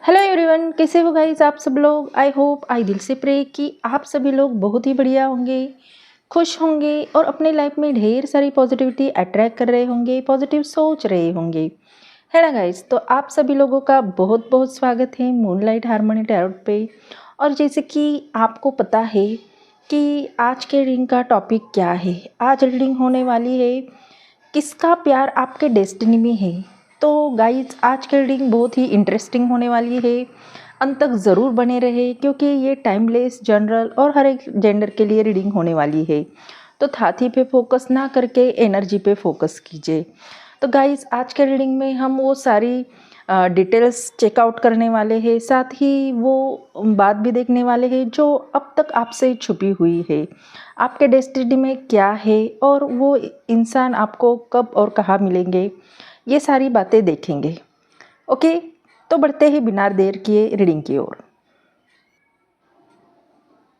Hello everyone, कैसे हो guys आप सब लोग। आई दिल से प्रे कि आप सभी लोग बहुत ही बढ़िया होंगे, खुश होंगे और अपने लाइफ में ढेर सारी पॉजिटिविटी अट्रैक्ट कर रहे होंगे, पॉजिटिव सोच रहे होंगे, है ना गाइस। तो आप सभी लोगों का बहुत बहुत स्वागत है मूनलाइट हार्मनी टैरोट पे। और जैसे कि आपको पता है कि आज के रीडिंग का टॉपिक क्या है, आज रीडिंग होने वाली है किसका प्यार आपके डेस्टिनी में है। तो गाइज आज की रीडिंग बहुत ही इंटरेस्टिंग होने वाली है, अंत तक ज़रूर बने रहे क्योंकि ये टाइमलेस, जनरल और हर एक जेंडर के लिए रीडिंग होने वाली है। तो थाथी पे फोकस ना करके एनर्जी पे फोकस कीजिए। तो गाइज आज के रीडिंग में हम वो सारी डिटेल्स चेकआउट करने वाले हैं, साथ ही वो बात भी देखने वाले हैं जो अब तक आपसे छुपी हुई है, आपके डेस्टिनी में क्या है और वो इंसान आपको कब और कहाँ मिलेंगे, ये सारी बातें देखेंगे। ओके, तो बढ़ते ही बिना देर किए रीडिंग की ओर।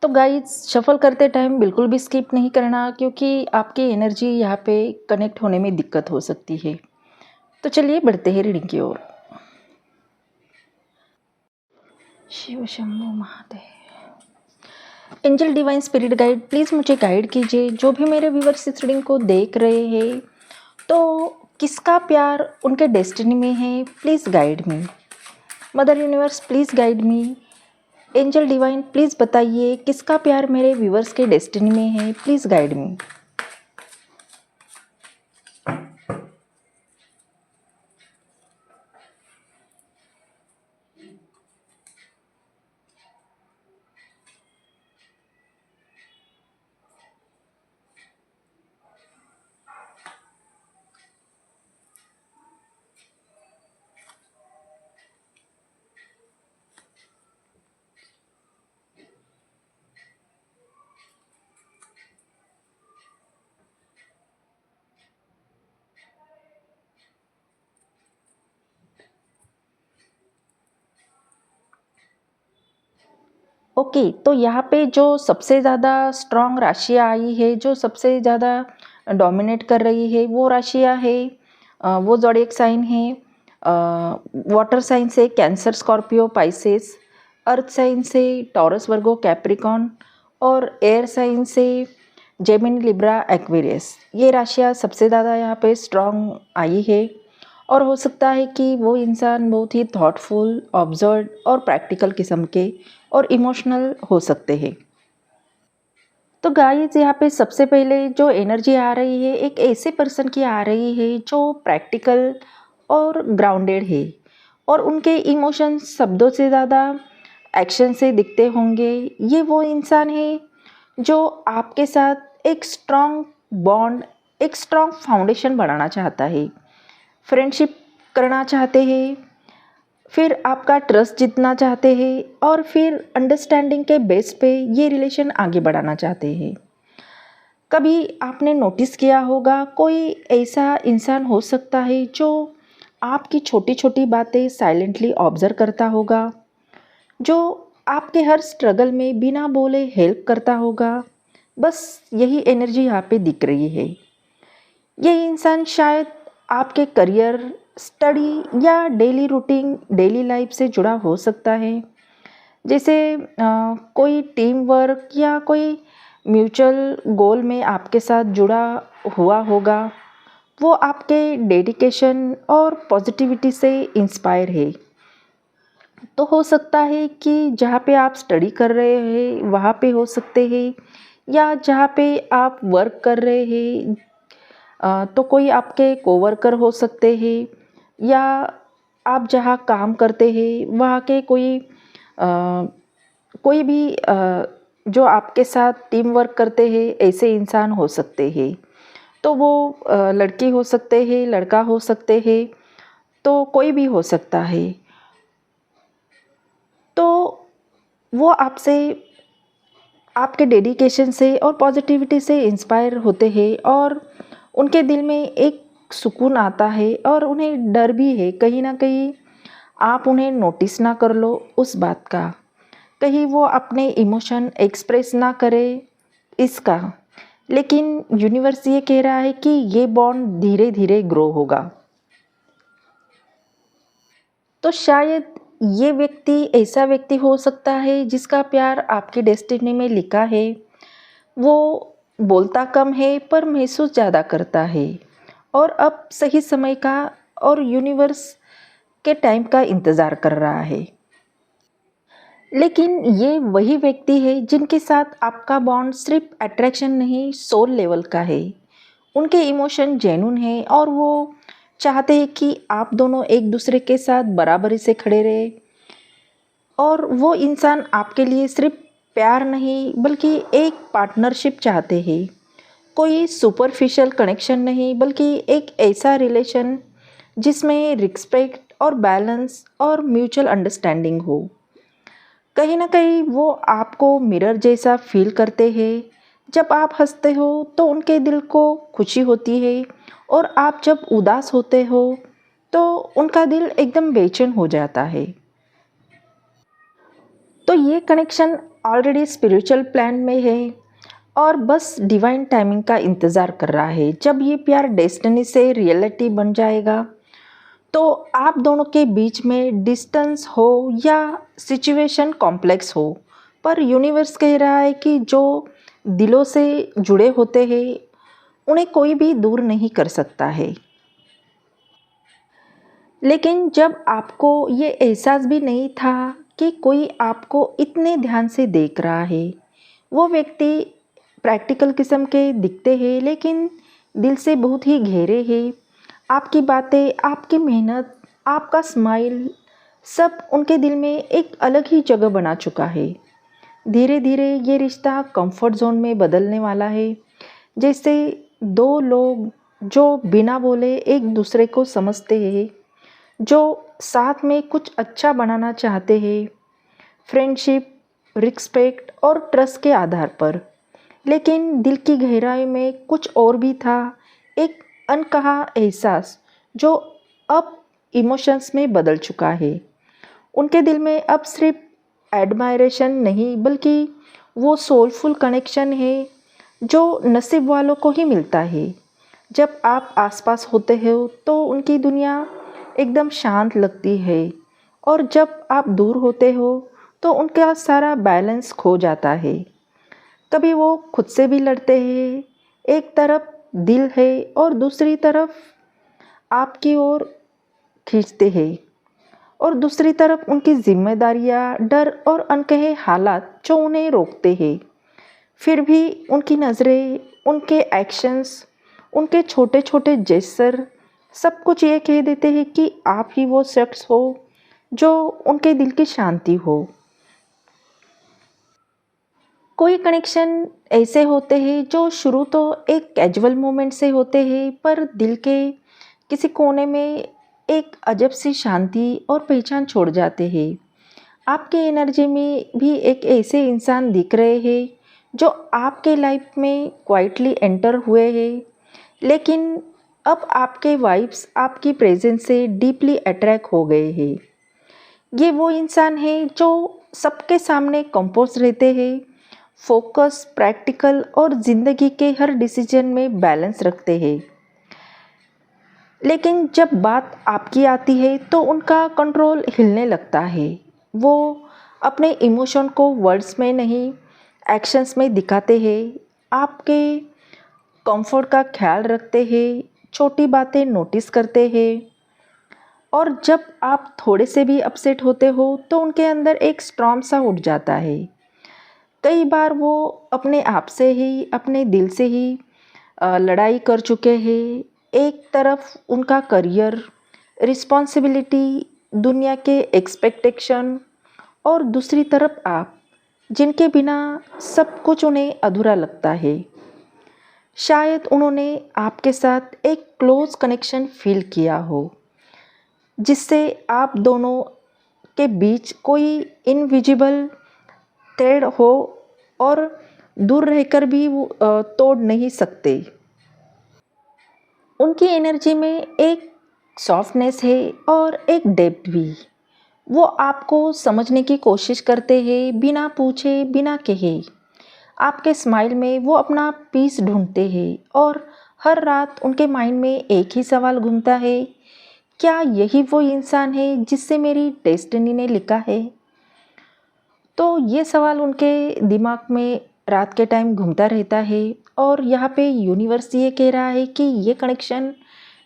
तो गाइज शफल करते टाइम बिल्कुल भी स्किप नहीं करना क्योंकि आपकी एनर्जी यहाँ पे कनेक्ट होने में दिक्कत हो सकती है। तो चलिए बढ़ते हैं रीडिंग की ओर। Shiv Shambho Mahadev. Angel divine spirit guide please मुझे गाइड कीजिए, जो भी मेरे व्यूअर्स इस रीडिंग को देख रहे हैं तो किसका प्यार उनके डेस्टिनी में है, please guide me. Mother universe please guide me. Angel divine please बताइए किसका प्यार मेरे व्यूअर्स के डेस्टिनी में है, प्लीज़ गाइड मी। ओके, तो यहाँ पे जो सबसे ज़्यादा स्ट्रॉन्ग राशियाँ आई है, जो सबसे ज़्यादा डोमिनेट कर रही है वो राशियाँ है, वो ज़ोडिएक साइन है। वाटर साइन से Cancer, Scorpio, Pisces. Earth sign से टॉरस, वर्गो, कैप्रिकॉन। और एयर साइन से जेमिनी, लिब्रा, एक्वेरियस। ये राशियाँ सबसे ज़्यादा यहाँ पे स्ट्रॉन्ग आई है और हो सकता है कि वो इंसान बहुत ही थॉटफुल, ऑब्जर्व और प्रैक्टिकल किस्म के और इमोशनल हो सकते हैं। तो गाइस यहाँ पे सबसे पहले जो एनर्जी आ रही है, एक ऐसे पर्सन की आ रही है जो प्रैक्टिकल और ग्राउंडेड है और उनके इमोशंस शब्दों से ज़्यादा एक्शन से दिखते होंगे। ये वो इंसान है जो आपके साथ एक स्ट्रॉन्ग बॉन्ड, एक स्ट्रॉन्ग फाउंडेशन बनाना चाहता है, फ्रेंडशिप करना चाहते हैं, फिर आपका ट्रस्ट जीतना चाहते हैं और फिर अंडरस्टैंडिंग के बेस पे ये रिलेशन आगे बढ़ाना चाहते हैं। कभी आपने नोटिस किया होगा कोई ऐसा इंसान हो सकता है जो आपकी छोटी छोटी बातें साइलेंटली ऑब्जर्व करता होगा, जो आपके हर स्ट्रगल में बिना बोले हेल्प करता होगा। बस यही एनर्जी यहाँ पे दिख रही है। ये इंसान शायद आपके करियर, स्टडी या डेली रूटीन, डेली लाइफ से जुड़ा हो सकता है। जैसे कोई टीम वर्क या कोई म्यूचुअल गोल में आपके साथ जुड़ा हुआ होगा। वो आपके डेडिकेशन और पॉजिटिविटी से इंस्पायर है। तो हो सकता है कि जहाँ पे आप स्टडी कर रहे हैं वहाँ पे हो सकते हैं, या जहाँ पे आप वर्क कर रहे हैं तो कोई आपके कोवर्कर हो सकते हैं, या आप जहाँ काम करते हैं वहाँ के कोई भी जो आपके साथ टीम वर्क करते हैं ऐसे इंसान हो सकते हैं। तो वो लड़की हो सकते हैं, लड़का हो सकते हैं, तो कोई भी हो सकता है। तो वो आपसे, आपके डेडिकेशन से और पॉजिटिविटी से इंस्पायर होते हैं और उनके दिल में एक सुकून आता है और उन्हें डर भी है कहीं ना कहीं आप उन्हें नोटिस ना कर लो उस बात का, कहीं वो अपने इमोशन एक्सप्रेस ना करे इसका। लेकिन यूनिवर्स ये कह रहा है कि ये बॉन्ड धीरे धीरे ग्रो होगा। तो शायद ये व्यक्ति ऐसा व्यक्ति हो सकता है जिसका प्यार आपकी डेस्टिनी में लिखा है। वो बोलता कम है पर महसूस ज़्यादा करता है और अब सही समय का और यूनिवर्स के टाइम का इंतज़ार कर रहा है। लेकिन ये वही व्यक्ति है जिनके साथ आपका बॉन्ड सिर्फ अट्रैक्शन नहीं, सोल लेवल का है। उनके इमोशन जेन्युइन है और वो चाहते हैं कि आप दोनों एक दूसरे के साथ बराबरी से खड़े रहे। और वो इंसान आपके लिए सिर्फ प्यार नहीं बल्कि एक पार्टनरशिप चाहते हैं। कोई सुपरफिशियल कनेक्शन नहीं बल्कि एक ऐसा रिलेशन जिसमें रिस्पेक्ट और बैलेंस और म्यूचुअल अंडरस्टैंडिंग हो। कहीं ना कहीं वो आपको मिरर जैसा फील करते हैं। जब आप हंसते हो तो उनके दिल को खुशी होती है और आप जब उदास होते हो तो उनका दिल एकदम बेचैन हो जाता है। तो ये कनेक्शन ऑलरेडी स्पिरिचुअल प्लान में है और बस डिवाइन टाइमिंग का इंतज़ार कर रहा है। जब ये प्यार डेस्टिनी से रियलिटी बन जाएगा तो आप दोनों के बीच में डिस्टेंस हो या सिचुएशन कॉम्प्लेक्स हो, पर यूनिवर्स कह रहा है कि जो दिलों से जुड़े होते हैं उन्हें कोई भी दूर नहीं कर सकता है। लेकिन जब आपको ये एहसास भी नहीं था कि कोई आपको इतने ध्यान से देख रहा है, वो व्यक्ति प्रैक्टिकल किस्म के दिखते हैं लेकिन दिल से बहुत ही गहरे हैं। आपकी बातें, आपकी मेहनत, आपका स्माइल सब उनके दिल में एक अलग ही जगह बना चुका है। धीरे धीरे ये रिश्ता कंफर्ट जोन में बदलने वाला है, जैसे दो लोग जो बिना बोले एक दूसरे को समझते हैं, जो साथ में कुछ अच्छा बनाना चाहते हैं, फ्रेंडशिप, रिस्पेक्ट और ट्रस्ट के आधार पर। लेकिन दिल की गहराई में कुछ और भी था, एक अनकहा एहसास जो अब इमोशंस में बदल चुका है। उनके दिल में अब सिर्फ एडमायरेशन नहीं बल्कि वो सोलफुल कनेक्शन है जो नसीब वालों को ही मिलता है। जब आप आसपास होते हो तो उनकी दुनिया एकदम शांत लगती है और जब आप दूर होते हो तो उनका सारा बैलेंस खो जाता है। कभी वो खुद से भी लड़ते हैं, एक तरफ दिल है और दूसरी तरफ आपकी ओर खींचते हैं, और दूसरी तरफ उनकी जिम्मेदारियां, डर और अनकहे हालात जो उन्हें रोकते हैं। फिर भी उनकी नज़रें, उनके एक्शंस, उनके छोटे छोटे जेस्चर सब कुछ ये कह देते हैं कि आप ही वो शख्स हो जो उनके दिल की शांति हो। कोई कनेक्शन ऐसे होते हैं जो शुरू तो एक कैजुअल मोमेंट से होते हैं पर दिल के किसी कोने में एक अजब सी शांति और पहचान छोड़ जाते हैं। आपके एनर्जी में भी एक ऐसे इंसान दिख रहे हैं जो आपके लाइफ में क्वाइटली एंटर हुए हैं, लेकिन अब आपके वाइब्स आपकी प्रेजेंस से डीपली अट्रैक्ट हो गए हैं। ये वो इंसान है जो सबके सामने कंपोज रहते हैं, फोकस, प्रैक्टिकल और ज़िंदगी के हर डिसीजन में बैलेंस रखते हैं। लेकिन जब बात आपकी आती है तो उनका कंट्रोल हिलने लगता है। वो अपने इमोशन को वर्ड्स में नहीं, एक्शंस में दिखाते हैं। आपके कंफर्ट का ख्याल रखते हैं, छोटी बातें नोटिस करते हैं, और जब आप थोड़े से भी अपसेट होते हो तो उनके अंदर एक स्टॉर्म सा उठ जाता है। कई बार वो अपने आप से ही, अपने दिल से ही लड़ाई कर चुके हैं। एक तरफ उनका करियर, रिस्पॉन्सिबिलिटी, दुनिया के एक्सपेक्टेशन, और दूसरी तरफ आप, जिनके बिना सब कुछ उन्हें अधूरा लगता है। शायद उन्होंने आपके साथ एक क्लोज कनेक्शन फील किया हो जिससे आप दोनों के बीच कोई इनविजिबल थ्रेड हो और दूर रहकर भी वो तोड़ नहीं सकते। उनकी एनर्जी में एक सॉफ्टनेस है और एक डेप्थ भी। वो आपको समझने की कोशिश करते हैं बिना पूछे, बिना कहे। आपके स्माइल में वो अपना पीस ढूंढते हैं और हर रात उनके माइंड में एक ही सवाल घूमता है क्या यही वो इंसान है जिससे मेरी डेस्टिनी ने लिखा है? तो ये सवाल उनके दिमाग में रात के टाइम घूमता रहता है और यहाँ पे यूनिवर्स ये कह रहा है कि ये कनेक्शन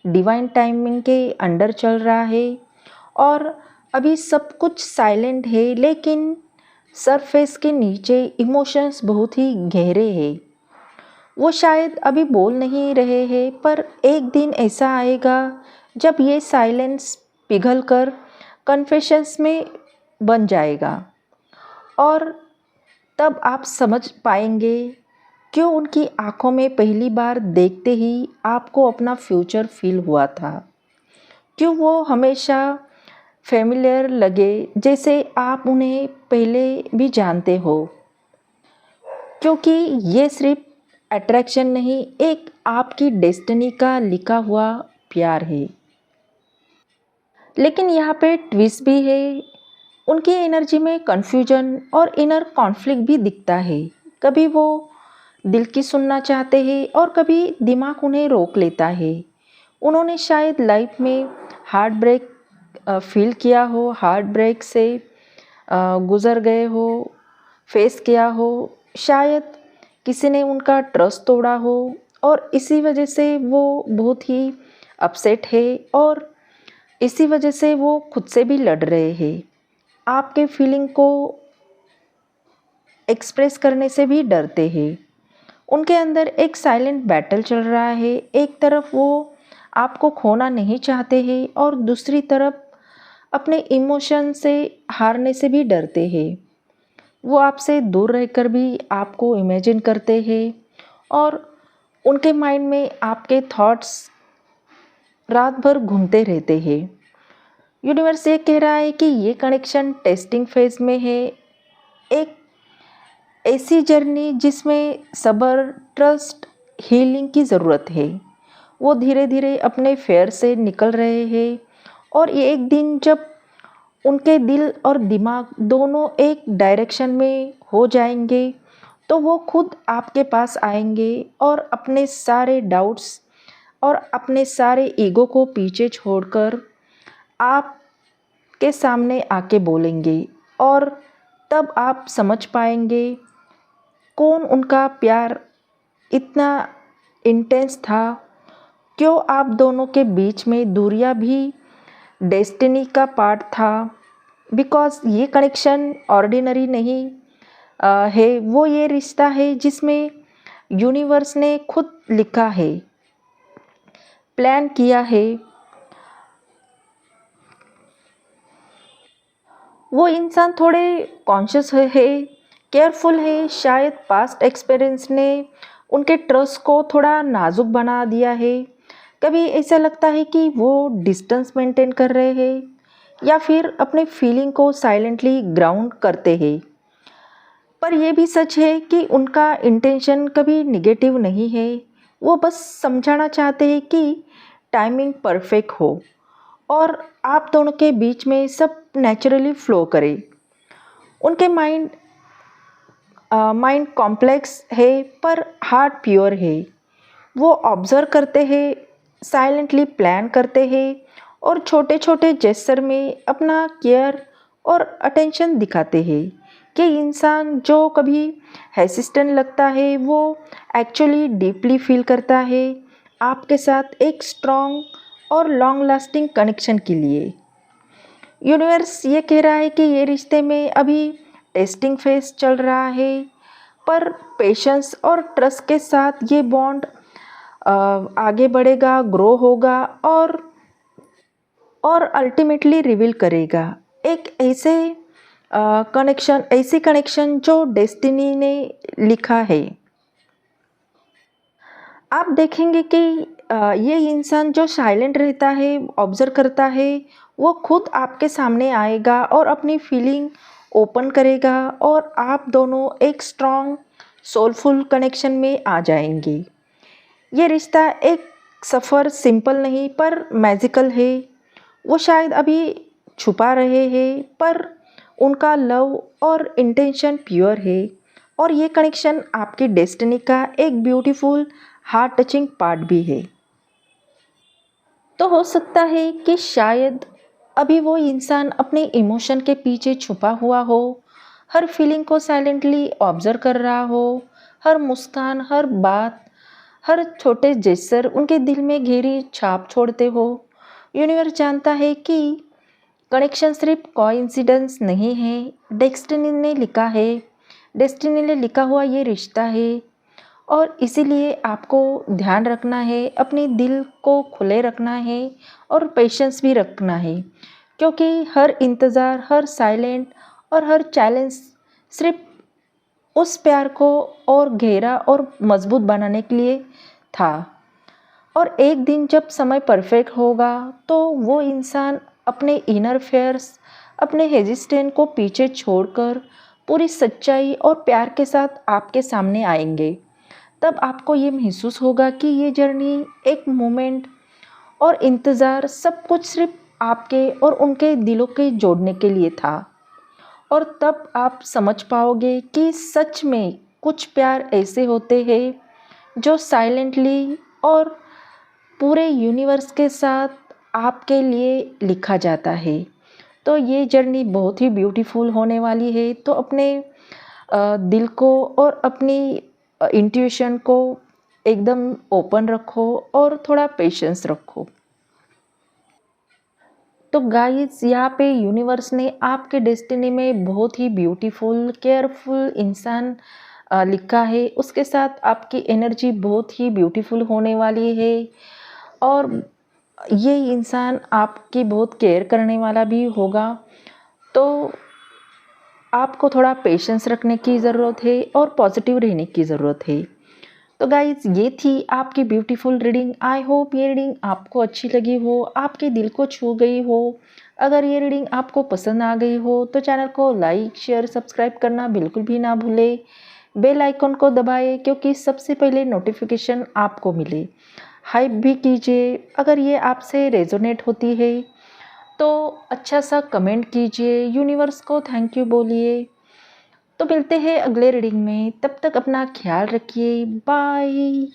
डिवाइन टाइमिंग के अंडर चल रहा है और अभी सब कुछ साइलेंट है, लेकिन सरफेस के नीचे इमोशंस बहुत ही गहरे हैं। वो शायद अभी बोल नहीं रहे हैं, पर एक दिन ऐसा आएगा जब ये साइलेंस पिघल कर कन्फेशंस में बन जाएगा और तब आप समझ पाएंगे क्यों उनकी आंखों में पहली बार देखते ही आपको अपना फ्यूचर फील हुआ था, क्यों वो हमेशा फेमिलियर लगे जैसे आप उन्हें पहले भी जानते हो, क्योंकि ये सिर्फ अट्रैक्शन नहीं, एक आपकी डेस्टिनी का लिखा हुआ प्यार है। लेकिन यहाँ पे ट्विस्ट भी है, उनकी एनर्जी में कन्फ्यूजन और इनर कॉन्फ्लिक्ट भी दिखता है। कभी वो दिल की सुनना चाहते हैं और कभी दिमाग उन्हें रोक लेता है। उन्होंने शायद लाइफ में हार्ट ब्रेक फील किया हो, हार्ट ब्रेक से गुज़र गए हो, फेस किया हो, शायद किसी ने उनका ट्रस्ट तोड़ा हो और इसी वजह से वो बहुत ही अपसेट है और इसी वजह से वो खुद से भी लड़ रहे हैं। आपके फीलिंग को एक्सप्रेस करने से भी डरते हैं। उनके अंदर एक साइलेंट बैटल चल रहा है। एक तरफ वो आपको खोना नहीं चाहते हैं और दूसरी तरफ अपने इमोशन से हारने से भी डरते हैं। वो आपसे दूर रहकर भी आपको इमेजिन करते हैं और उनके माइंड में आपके थॉट्स रात भर घूमते रहते हैं। यूनिवर्स ये कह रहा है कि ये कनेक्शन टेस्टिंग फेज में है, एक ऐसी जर्नी जिसमें सब्र, ट्रस्ट, हीलिंग की ज़रूरत है। वो धीरे धीरे अपने फेयर से निकल रहे हैं और ये एक दिन जब उनके दिल और दिमाग दोनों एक डायरेक्शन में हो जाएंगे तो वो खुद आपके पास आएंगे और अपने सारे डाउट्स और अपने सारे ईगो को पीछे छोड़कर आपके सामने आके बोलेंगे और तब आप समझ पाएंगे कौन उनका प्यार इतना इंटेंस था, क्यों आप दोनों के बीच में दूरियां भी डेस्टिनी का पार्ट था। बिकॉज़ ये कनेक्शन ऑर्डिनरी नहीं है, वो ये रिश्ता है जिसमें यूनिवर्स ने खुद लिखा है, प्लान किया है। वो इंसान थोड़े कॉन्शियस है, केयरफुल है, शायद पास्ट एक्सपीरियंस ने उनके ट्रस्ट को थोड़ा नाजुक बना दिया है। कभी ऐसा लगता है कि वो डिस्टेंस मेंटेन कर रहे हैं या फिर अपने फीलिंग को साइलेंटली ग्राउंड करते हैं। पर यह भी सच है कि उनका इंटेंशन कभी निगेटिव नहीं है, वो बस समझाना चाहते हैं कि टाइमिंग परफेक्ट हो और आप दोनों के बीच में सब नेचुरली फ्लो करे। उनके माइंड कॉम्प्लेक्स है पर हार्ट प्योर है। वो ऑब्जर्व करते हैं, साइलेंटली प्लान करते हैं और छोटे छोटे जेस्चर में अपना केयर और अटेंशन दिखाते हैं कि इंसान जो कभी हेसिस्टेंट लगता है वो एक्चुअली डीपली फील करता है आपके साथ एक स्ट्रॉन्ग और लॉन्ग लास्टिंग कनेक्शन के लिए। यूनिवर्स ये कह रहा है कि ये रिश्ते में अभी टेस्टिंग फेज चल रहा है, पर पेशेंस और ट्रस्ट के साथ ये बॉन्ड आगे बढ़ेगा, ग्रो होगा और अल्टीमेटली रिवील करेगा एक ऐसी कनेक्शन जो डेस्टिनी ने लिखा है। आप देखेंगे कि ये इंसान जो साइलेंट रहता है, ऑब्जर्व करता है, वो खुद आपके सामने आएगा और अपनी फीलिंग ओपन करेगा और आप दोनों एक स्ट्रॉन्ग सोलफुल कनेक्शन में आ जाएंगे। ये रिश्ता एक सफ़र सिंपल नहीं पर मैजिकल है। वो शायद अभी छुपा रहे हैं पर उनका लव और इंटेंशन प्योर है और ये कनेक्शन आपकी डेस्टिनी का एक ब्यूटीफुल हार्ट टचिंग पार्ट भी है। तो हो सकता है कि शायद अभी वो इंसान अपने इमोशन के पीछे छुपा हुआ हो, हर फीलिंग को साइलेंटली ऑब्जर्व कर रहा हो, हर मुस्कान, हर बात, हर छोटे जेस्चर उनके दिल में गहरी छाप छोड़ते हो। यूनिवर्स जानता है कि कनेक्शन सिर्फ कोइंसिडेंस नहीं है, डेस्टिनी ने लिखा हुआ ये रिश्ता है। और इसीलिए आपको ध्यान रखना है, अपने दिल को खुले रखना है और पेशेंस भी रखना है, क्योंकि हर इंतज़ार, हर साइलेंट और हर चैलेंज सिर्फ उस प्यार को और गहरा और मजबूत बनाने के लिए था। और एक दिन जब समय परफेक्ट होगा तो वो इंसान अपने इनर फेयर्स, अपने हेजिस्टेंट को पीछे छोड़कर पूरी सच्चाई और प्यार के साथ आपके सामने आएंगे। तब आपको ये महसूस होगा कि ये जर्नी, एक मोमेंट और इंतज़ार सब कुछ सिर्फ आपके और उनके दिलों के जोड़ने के लिए था। और तब आप समझ पाओगे कि सच में कुछ प्यार ऐसे होते हैं जो साइलेंटली और पूरे यूनिवर्स के साथ आपके लिए लिखा जाता है। तो ये जर्नी बहुत ही ब्यूटीफुल होने वाली है। तो अपने दिल को और अपनी इंट्यूशन को एकदम ओपन रखो और थोड़ा पेशेंस रखो। तो गाइस, यहाँ पे यूनिवर्स ने आपके डेस्टिनी में बहुत ही ब्यूटीफुल, केयरफुल इंसान लिखा है। उसके साथ आपकी एनर्जी बहुत ही ब्यूटीफुल होने वाली है और ये इंसान आपकी बहुत केयर करने वाला भी होगा। तो आपको थोड़ा पेशेंस रखने की ज़रूरत है और पॉजिटिव रहने की ज़रूरत है। तो गाइज़, ये थी आपकी ब्यूटीफुल रीडिंग। आई होप ये रीडिंग आपको अच्छी लगी हो, आपके दिल को छू गई हो। अगर ये रीडिंग आपको पसंद आ गई हो तो चैनल को लाइक, शेयर, सब्सक्राइब करना बिल्कुल भी ना भूले। बेल आइकन को दबाएं क्योंकि सबसे पहले नोटिफिकेशन आपको मिले। हाइप भी कीजिए। अगर ये आपसे रेजोनेट होती है तो अच्छा सा कमेंट कीजिए, यूनिवर्स को थैंक यू बोलिए। तो मिलते हैं अगले रीडिंग में, तब तक अपना ख्याल रखिए। बाय।